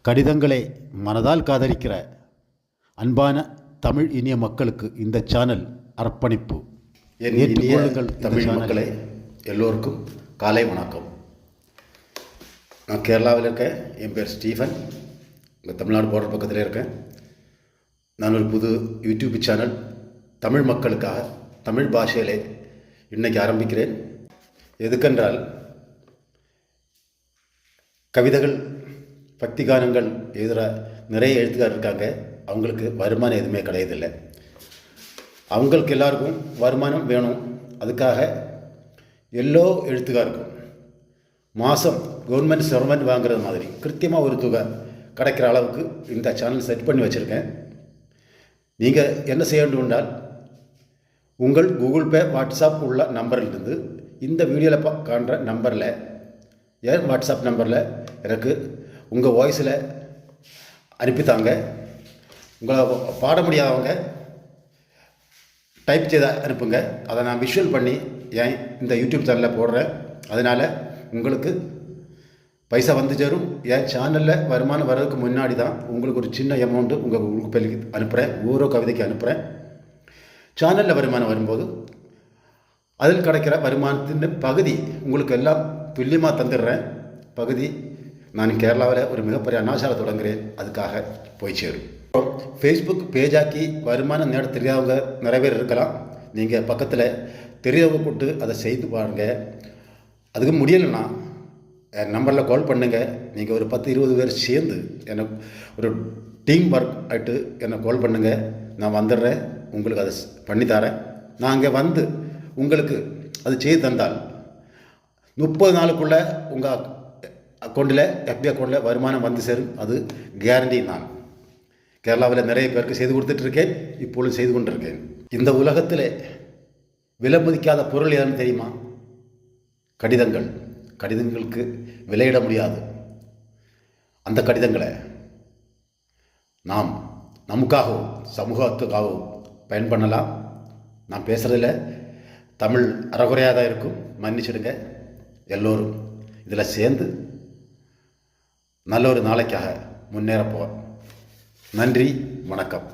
கடிதங்களை மனதால் காதலிக்கிற அன்பான தமிழ் இனிய மக்களுக்கு இந்த சேனல் அர்ப்பணிப்பு. ஏற்றுக்கொள்ளுங்கள் தமிழ் மக்களை. எல்லோருக்கும் காலை வணக்கம். நான் கேரளாவில் இருக்கேன். என் பேர் ஸ்டீஃபன். இங்கே தமிழ்நாடு போர்டர் பக்கத்தில் இருக்கேன். நான் ஒரு புது யூடியூப் சேனல் தமிழ் மக்களுக்காக தமிழ் பாஷையிலே இன்றைக்கி ஆரம்பிக்கிறேன். எதுக்கென்றால் கவிதைகள் பக்தி கானங்கள் எழுதுகிற நிறைய எழுத்துக்காரர் இருக்காங்க. அவங்களுக்கு வருமானம் எதுவுமே கிடையதில்லை. அவங்களுக்கு எல்லாருக்கும் வருமானம் வேணும். அதுக்காக எல்லோ எழுத்துக்காருக்கும் மாதம் கவர்மெண்ட் சர்வெண்ட் வாங்குறது மாதிரி கிருத்தியமாக ஒரு தொகை கிடைக்கிற அளவுக்கு இந்த சேனல் செட் பண்ணி வச்சுருக்கேன். நீங்கள் என்ன செய்ய வேண்டும் என்றால் உங்கள் கூகுள் பே வாட்ஸ்அப் உள்ள நம்பரிலிருந்து இந்த வீடியோவில் காண்ற நம்பரில் என் வாட்ஸ்அப் நம்பரில் எனக்கு உங்கள் வாய்ஸில் அனுப்பித்தாங்க. உங்களை பாட முடியாதவங்க டைப் செய்த அனுப்புங்க. அதை நான் விஷுவல் பண்ணி ஏன் இந்த யூடியூப் சேனலில் போடுறேன். அதனால் உங்களுக்கு பைசா வந்து சேரும். என் சேனலில் வருமானம் வர்றதுக்கு முன்னாடி தான் உங்களுக்கு ஒரு சின்ன அமௌண்ட்டு உங்கள் கூகுள் பேக்கு அனுப்புகிறேன். ஓரோ கவிதைக்கு அனுப்புகிறேன். சேனலில் வருமானம் வரும்போது அதில் கிடைக்கிற வருமானத்தின் பகுதி உங்களுக்கு எல்லாம் துல்லியமாக தந்துடுறேன். பகுதி நான் கேரளாவில் ஒரு மிகப்பெரிய அனாசாலை தொடங்குகிறேன். அதுக்காக போய் சேரும். ஃபேஸ்புக் பேஜாக்கி வருமானம் நேட தெரியாதவங்க நிறைய பேர் இருக்கலாம். நீங்கள் பக்கத்தில் தெரியவங்க கூப்பிட்டு அதை செய்து பாருங்கள். அதுக்கு முடியலைன்னா என் நம்பரில் கால் பண்ணுங்கள். நீங்கள் ஒரு 10-20 பேர் சேர்ந்து எனக்கு ஒரு டீம் ஒர்க் ஆகிட்டு என்னை கால் பண்ணுங்கள். நான் வந்துடுறேன். உங்களுக்கு அதை பண்ணித்தரேன். நான் அங்கே வந்து உங்களுக்கு அது செய்து தந்தால் 30 நாளுக்குள்ளே உங்கள் அக்கௌண்ட்டில் எஃபி அக்கௌண்ட்டில் வருமானம் வந்து சேரும். அது கேரண்டி. நான் கேரளாவில் நிறைய பேருக்கு செய்து கொடுத்துட்ருக்கேன். இப்பொழுது செய்து கொண்டிருக்கேன். இந்த உலகத்தில் விலை மதிக்காத பொருள் எதுன்னு தெரியுமா? கடிதங்கள். கடிதங்களுக்கு விலையிட முடியாது. அந்த கடிதங்களை நாம் நமக்காகவும் சமூகத்துக்காகவும் பயன் பண்ணலாம். நான் பேசுகிறதில் தமிழ் அறகுறையாக தான் இருக்கும். மன்னிச்சிடுங்க. எல்லோரும் இதில் சேர்ந்து நல்ல ஒரு நாளைக்காக முன்னேறப்போம். நன்றி, வணக்கம்.